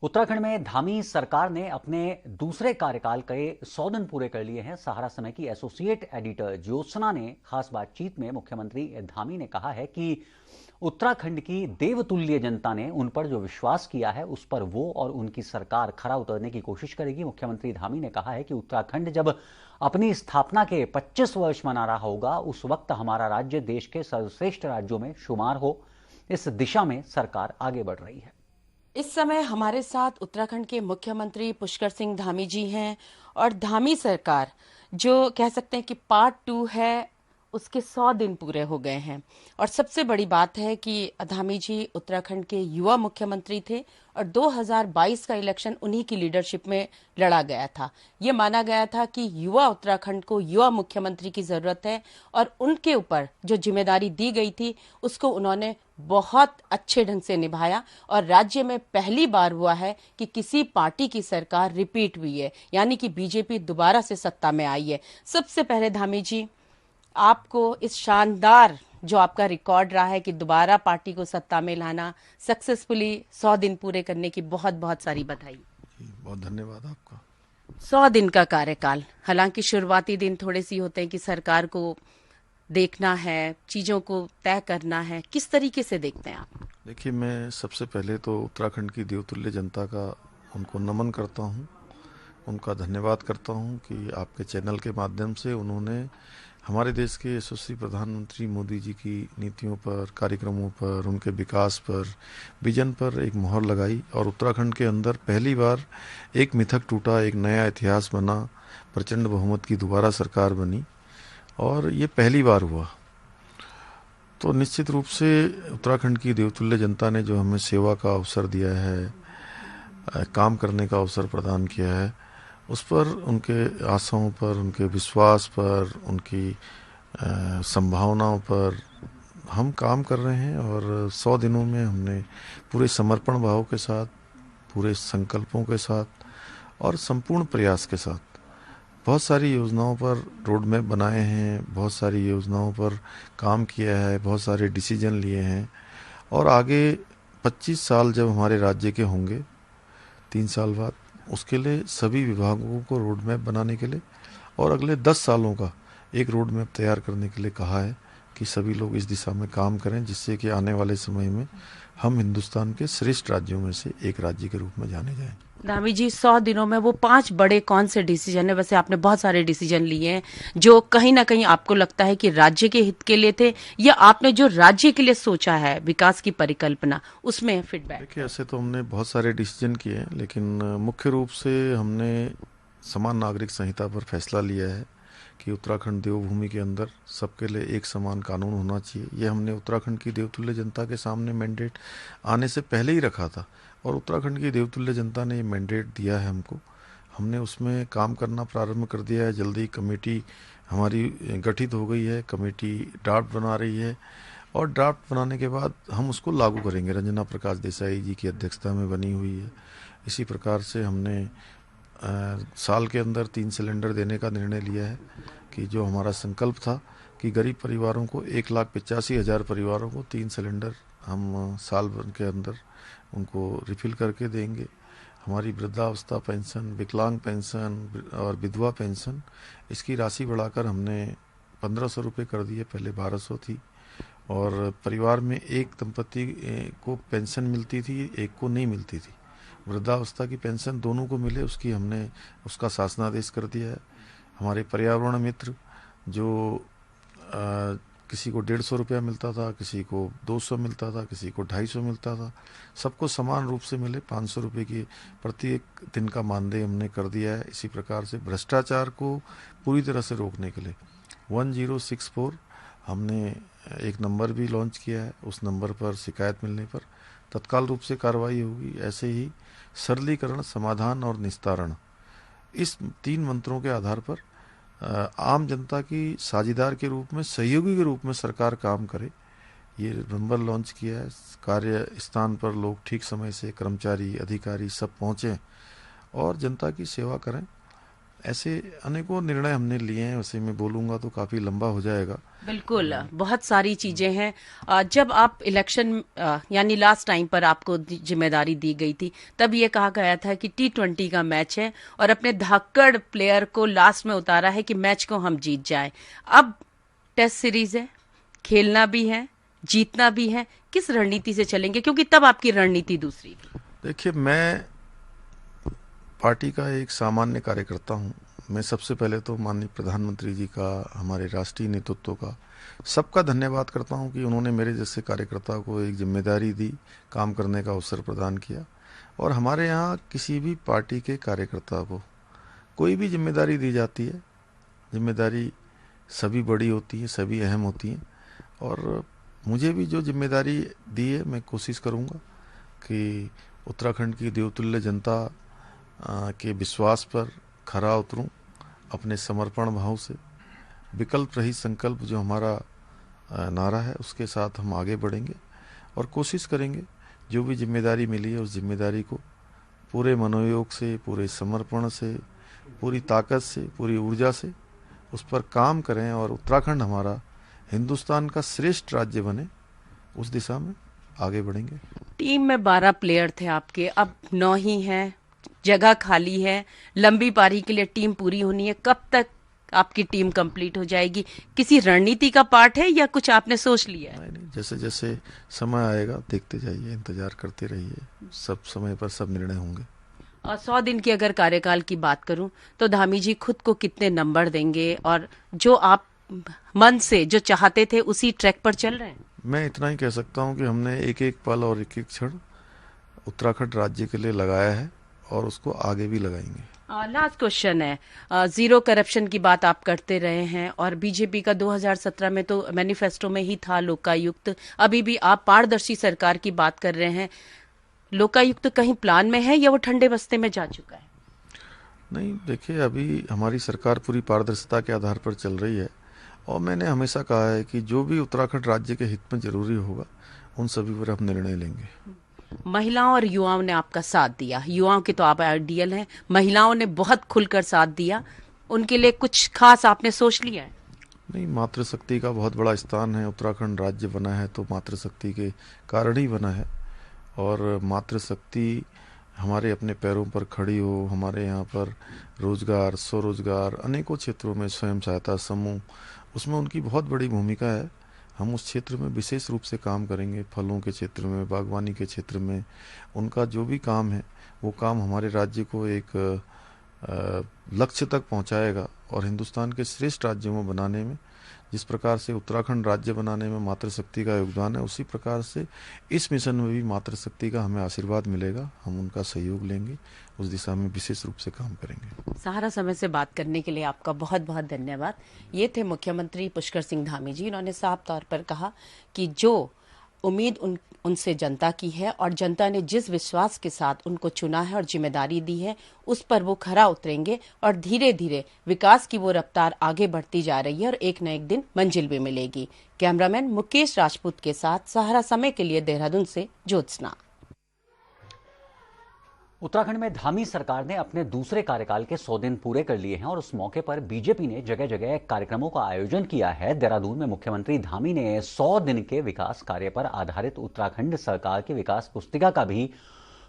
उत्तराखंड में धामी सरकार ने अपने दूसरे कार्यकाल के 100 दिन पूरे कर लिए हैं। सहारा समय की एसोसिएट एडिटर ज्योत्सना ने खास बातचीत में मुख्यमंत्री धामी ने कहा है कि उत्तराखंड की देवतुल्य जनता ने उन पर जो विश्वास किया है उस पर वो और उनकी सरकार खरा उतरने की कोशिश करेगी। मुख्यमंत्री धामी ने कहा है कि उत्तराखंड जब अपनी स्थापना के 25 वर्ष मना रहा होगा उस वक्त हमारा राज्य देश के सर्वश्रेष्ठ राज्यों में शुमार हो। इस दिशा में सरकार आगे बढ़ रही है। इस समय हमारे साथ उत्तराखंड के मुख्यमंत्री पुष्कर सिंह धामी जी हैं और धामी सरकार जो कह सकते हैं कि पार्ट 2 है, उसके 100 दिन पूरे हो गए हैं। और सबसे बड़ी बात है कि धामी जी उत्तराखंड के युवा मुख्यमंत्री थे और 2022 का इलेक्शन उन्हीं की लीडरशिप में लड़ा गया था। ये माना गया था कि युवा उत्तराखंड को युवा मुख्यमंत्री की जरूरत है और उनके ऊपर जो जिम्मेदारी दी गई थी उसको उन्होंने बहुत अच्छे ढंग से निभाया और राज्य में पहली बार हुआ है कि किसी पार्टी की सरकार रिपीट हुई है, यानी कि बीजेपी दोबारा से सत्ता में आई है। सबसे पहले धामी जी, आपको इस शानदार जो आपका रिकॉर्ड रहा है कि दोबारा पार्टी को सत्ता में लाना, सक्सेसफुली 100 दिन पूरे करने की बहुत बहुत सारी बधाई। बहुत धन्यवाद आपका। 100 दिन का कार्यकाल, हालांकि शुरुआती दिन थोड़े सी होते हैं कि सरकार को देखना है, चीजों को तय करना है, किस तरीके से देखते हैं आप? देखिए, मैं सबसे पहले तो उत्तराखंड की देवतुल्य जनता का उनको नमन करता हूँ, उनका धन्यवाद करता हूँ कि आपके चैनल के माध्यम से उन्होंने हमारे देश के यशस्वी प्रधानमंत्री मोदी जी की नीतियों पर, कार्यक्रमों पर, उनके विकास पर, विजन पर एक मोहर लगाई और उत्तराखंड के अंदर पहली बार एक मिथक टूटा, एक नया इतिहास बना, प्रचंड बहुमत की दोबारा सरकार बनी और ये पहली बार हुआ। तो निश्चित रूप से उत्तराखंड की देवतुल्य जनता ने जो हमें सेवा का अवसर दिया है, काम करने का अवसर प्रदान किया है, उस पर, उनके आशाओं पर, उनके विश्वास पर, उनकी संभावनाओं पर हम काम कर रहे हैं और 100 दिनों में हमने पूरे समर्पण भाव के साथ, पूरे संकल्पों के साथ और संपूर्ण प्रयास के साथ बहुत सारी योजनाओं पर रोड मैप बनाए हैं, बहुत सारी योजनाओं पर काम किया है, बहुत सारे डिसीजन लिए हैं और आगे 25 साल जब हमारे राज्य के होंगे 3 साल बाद, उसके लिए सभी विभागों को रोड मैप बनाने के लिए और अगले 10 सालों का एक रोड मैप तैयार करने के लिए कहा है कि सभी लोग इस दिशा में काम करें, जिससे कि आने वाले समय में हम हिंदुस्तान के श्रेष्ठ राज्यों में से एक राज्य के रूप में जाने जाएं। धामी जी, 100 दिनों में वो 5 बड़े कौन से डिसीजन है? वैसे आपने बहुत सारे डिसीजन लिए हैं जो कहीं ना कहीं आपको लगता है कि राज्य के हित के लिए थे, या आपने जो राज्य के लिए सोचा है विकास की परिकल्पना, उसमें फीडबैक? देखिए, ऐसे तो हमने बहुत सारे डिसीजन किए हैं, लेकिन मुख्य रूप से हमने समान नागरिक संहिता पर फैसला लिया है कि उत्तराखंड देवभूमि के अंदर सबके लिए एक समान कानून होना चाहिए। ये हमने उत्तराखंड की देवतुल्य जनता के सामने मैंडेट आने से पहले ही रखा था और उत्तराखंड की देवतुल्य जनता ने ये मैंडेट दिया है हमको। हमने उसमें काम करना प्रारंभ कर दिया है। जल्दी कमेटी हमारी गठित हो गई है, कमेटी ड्राफ्ट बना रही है और ड्राफ्ट बनाने के बाद हम उसको लागू करेंगे। रंजना प्रकाश देसाई जी की अध्यक्षता में बनी हुई है। इसी प्रकार से हमने साल के अंदर 3 सिलेंडर देने का निर्णय लिया है कि जो हमारा संकल्प था कि गरीब परिवारों को 1,85,000 परिवारों को 3 सिलेंडर हम साल भर के अंदर उनको रिफिल करके देंगे। हमारी वृद्धावस्था पेंशन, विकलांग पेंशन और विधवा पेंशन, इसकी राशि बढ़ाकर हमने 1,500 रुपये कर दी है, पहले 1,200 थी और परिवार में एक दंपति को पेंशन मिलती थी, एक को नहीं मिलती थी। वृद्धावस्था की पेंशन दोनों को मिले, उसका शासनादेश कर दिया है। हमारे पर्यावरण मित्र जो किसी को 150 रुपया मिलता था, किसी को 200 मिलता था, किसी को 250 मिलता था, सबको समान रूप से मिले 500 रुपये की प्रत्येक दिन का मानदेय हमने कर दिया है। इसी प्रकार से भ्रष्टाचार को पूरी तरह से रोकने के लिए 1064 हमने एक नंबर भी लॉन्च किया है। उस नंबर पर शिकायत मिलने पर तत्काल रूप से कार्रवाई होगी। ऐसे ही सरलीकरण, समाधान और निस्तारण, इस 3 मंत्रों के आधार पर आम जनता की साझीदार के रूप में, सहयोगी के रूप में सरकार काम करे, ये नंबर लॉन्च किया है। कार्य स्थान पर लोग ठीक समय से, कर्मचारी, अधिकारी सब पहुँचें और जनता की सेवा करें ऐसे अनेकों निर्णय हमने लिए हैं। वैसे मैं बोलूँगा तो काफ़ी लंबा हो जाएगा। बिल्कुल, बहुत सारी चीजें हैं। जब आप इलेक्शन यानी लास्ट टाइम पर आपको जिम्मेदारी दी गई थी, तब ये कहा गया था कि T20 का मैच है और अपने धाकड़ प्लेयर को लास्ट में उतारा है कि मैच को हम जीत जाएं। अब टेस्ट सीरीज है, खेलना भी है, जीतना भी है। किस रणनीति से चलेंगे, क्योंकि तब आपकी रणनीति दूसरी थी। देखिए, मैं पार्टी का एक सामान्य कार्यकर्ता हूँ। मैं सबसे पहले तो माननीय प्रधानमंत्री जी का, हमारे राष्ट्रीय नेतृत्व का, सबका धन्यवाद करता हूँ कि उन्होंने मेरे जैसे कार्यकर्ता को एक जिम्मेदारी दी, काम करने का अवसर प्रदान किया। और हमारे यहाँ किसी भी पार्टी के कार्यकर्ता को कोई भी जिम्मेदारी दी जाती है, जिम्मेदारी सभी बड़ी होती है, सभी अहम होती हैं। और मुझे भी जो जिम्मेदारी दी है, मैं कोशिश करूँगा कि उत्तराखंड की देवतुल्य जनता के विश्वास पर खरा उतरूं, अपने समर्पण भाव से। विकल्प रहित संकल्प जो हमारा नारा है, उसके साथ हम आगे बढ़ेंगे और कोशिश करेंगे जो भी जिम्मेदारी मिली है उस जिम्मेदारी को पूरे मनोयोग से, पूरे समर्पण से, पूरी ताकत से, पूरी ऊर्जा से उस पर काम करें और उत्तराखंड हमारा हिंदुस्तान का श्रेष्ठ राज्य बने, उस दिशा में आगे बढ़ेंगे। टीम में 12 प्लेयर थे आपके, अब 9 ही हैं, जगह खाली है, लंबी पारी के लिए टीम पूरी होनी है। कब तक आपकी टीम कंप्लीट हो जाएगी? किसी रणनीति का पार्ट है या कुछ आपने सोच लिया है? नहीं, जैसे जैसे समय आएगा देखते जाइए, इंतजार करते रहिए, सब समय पर सब निर्णय होंगे। और 100 दिन की अगर कार्यकाल की बात करूं तो धामी जी खुद को कितने नंबर देंगे, और जो आप मन से जो चाहते थे उसी ट्रैक पर चल रहे हैं? मैं इतना ही कह सकता हूँ कि हमने एक एक पल और एक एक क्षण उत्तराखंड राज्य के लिए लगाया है और उसको आगे भी लगाएंगे। लास्ट क्वेश्चन है, जीरो करप्शन की बात आप करते रहे हैं और बीजेपी का 2017 में तो मैनिफेस्टो में ही था लोकायुक्त, अभी भी आप पारदर्शी सरकार की बात कर रहे हैं। लोकायुक्त कहीं प्लान में है या वो ठंडे बस्ते में जा चुका है? नहीं, देखिए, अभी हमारी सरकार पूरी पारदर्शिता के आधार पर चल रही है और मैंने हमेशा कहा है कि जो भी उत्तराखंड राज्य के हित में जरूरी होगा उन सभी पर हम निर्णय लेंगे। महिलाओं और युवाओं ने आपका साथ दिया, युवाओं के तो आप आइडियल हैं, महिलाओं ने बहुत खुलकर साथ दिया, उनके लिए कुछ खास आपने सोच लिया है? नहीं, मातृशक्ति का बहुत बड़ा स्थान है। उत्तराखंड राज्य बना है तो मातृशक्ति के कारण ही बना है और मातृशक्ति हमारे अपने पैरों पर खड़ी हो। हमारे यहाँ पर रोजगार, स्वरोजगार, अनेकों क्षेत्रों में स्वयं सहायता समूह, उसमें उनकी बहुत बड़ी भूमिका है। हम उस क्षेत्र में विशेष रूप से काम करेंगे। फलों के क्षेत्र में, बागवानी के क्षेत्र में उनका जो भी काम है वो काम हमारे राज्य को एक लक्ष्य तक पहुंचाएगा और हिंदुस्तान के श्रेष्ठ राज्यों में बनाने में, जिस प्रकार से उत्तराखंड राज्य बनाने में मातृशक्ति का योगदान है, उसी प्रकार से इस मिशन में भी मातृशक्ति का हमें आशीर्वाद मिलेगा। हम उनका सहयोग लेंगे, उस दिशा में विशेष रूप से काम करेंगे। सहारा समय से बात करने के लिए आपका बहुत बहुत धन्यवाद। ये थे मुख्यमंत्री पुष्कर सिंह धामी जी। इन्होंने साफ तौर पर कहा कि जो उम्मीद उनसे जनता की है और जनता ने जिस विश्वास के साथ उनको चुना है और जिम्मेदारी दी है, उस पर वो खरा उतरेंगे और धीरे धीरे विकास की वो रफ्तार आगे बढ़ती जा रही है और एक न एक दिन मंजिल भी मिलेगी। कैमरामैन मुकेश राजपूत के साथ सहारा समय के लिए देहरादून से ज्योत्सना। उत्तराखंड में धामी सरकार ने अपने दूसरे कार्यकाल के 100 दिन पूरे कर लिए हैं और उस मौके पर बीजेपी ने जगह जगह कार्यक्रमों का आयोजन किया है। देहरादून में मुख्यमंत्री धामी ने 100 दिन के विकास कार्य पर आधारित उत्तराखंड सरकार की विकास पुस्तिका का भी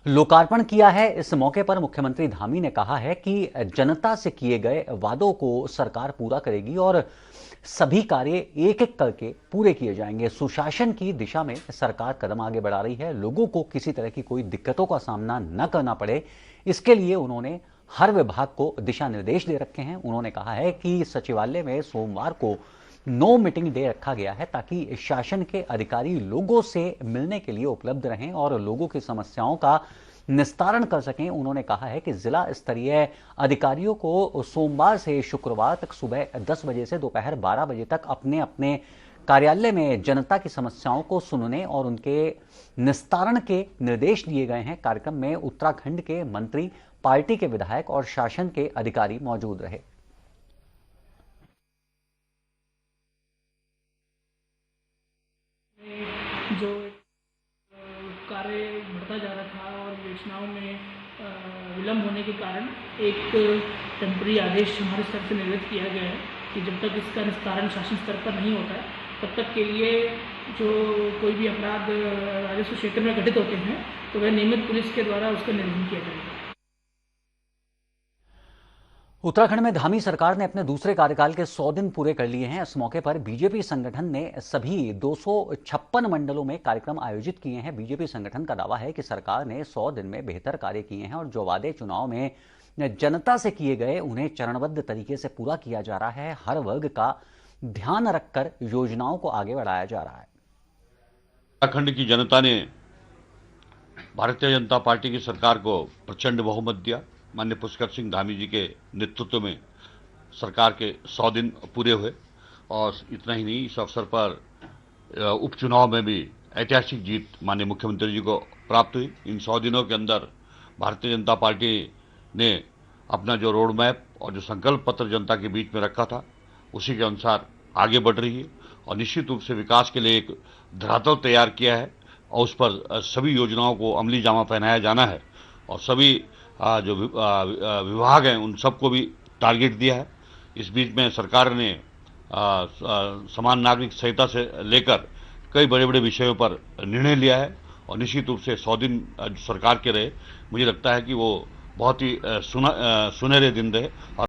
लोकार्पण किया है। इस मौके पर मुख्यमंत्री धामी ने कहा है कि जनता से किए गए वादों को सरकार पूरा करेगी और सभी कार्य एक एक करके पूरे किए जाएंगे। सुशासन की दिशा में सरकार कदम आगे बढ़ा रही है। लोगों को किसी तरह की कोई दिक्कतों का सामना न करना पड़े, इसके लिए उन्होंने हर विभाग को दिशा निर्देश दे रखे हैं। उन्होंने कहा है कि सचिवालय में सोमवार को नो मीटिंग डे रखा गया है ताकि शासन के अधिकारी लोगों से मिलने के लिए उपलब्ध रहें और लोगों की समस्याओं का निस्तारण कर सकें। उन्होंने कहा है कि जिला स्तरीय अधिकारियों को सोमवार से शुक्रवार तक सुबह 10 बजे से दोपहर 12 बजे तक अपने अपने कार्यालय में जनता की समस्याओं को सुनने और उनके निस्तारण के निर्देश दिए गए हैं। कार्यक्रम में उत्तराखंड के मंत्री, पार्टी के विधायक और शासन के अधिकारी मौजूद रहे। जो कार्य बढ़ता जा रहा था और योजनाओं में विलम्ब होने के कारण एक टेम्पररी आदेश हमारे स्तर से निर्गत किया गया है कि जब तक इसका निस्तारण शासन स्तर पर नहीं होता है तब तक के लिए जो कोई भी अपराध राजस्व क्षेत्र में घटित होते हैं तो वह नियमित पुलिस के द्वारा उसका निर्वहन किया जाएगा। उत्तराखंड में धामी सरकार ने अपने दूसरे कार्यकाल के 100 दिन पूरे कर लिए हैं। इस मौके पर बीजेपी संगठन ने सभी 256 मंडलों में कार्यक्रम आयोजित किए हैं। बीजेपी संगठन का दावा है कि सरकार ने 100 दिन में बेहतर कार्य किए हैं और जो वादे चुनाव में जनता से किए गए उन्हें चरणबद्ध तरीके से पूरा किया जा रहा है। हर वर्ग का ध्यान रखकर योजनाओं को आगे बढ़ाया जा रहा है। उत्तराखंड की जनता ने भारतीय जनता पार्टी की सरकार को प्रचंड बहुमत दिया। माननीय पुष्कर सिंह धामी जी के नेतृत्व में सरकार के 100 दिन पूरे हुए और इतना ही नहीं, इस अवसर पर उपचुनाव में भी ऐतिहासिक जीत माननीय मुख्यमंत्री जी को प्राप्त हुई। इन 100 दिनों के अंदर भारतीय जनता पार्टी ने अपना जो रोड मैप और जो संकल्प पत्र जनता के बीच में रखा था उसी के अनुसार आगे बढ़ रही है और निश्चित रूप से विकास के लिए एक धरातल तैयार किया है और उस पर सभी योजनाओं को अमली जामा पहनाया जाना है और सभी जो विभाग हैं उन सबको भी टारगेट दिया है। इस बीच में सरकार ने समान नागरिक संहिता से लेकर कई बड़े बड़े विषयों पर निर्णय लिया है और निश्चित रूप से 100 दिन सरकार के रहे, मुझे लगता है कि वो बहुत ही सुनहरे दिन रहे। और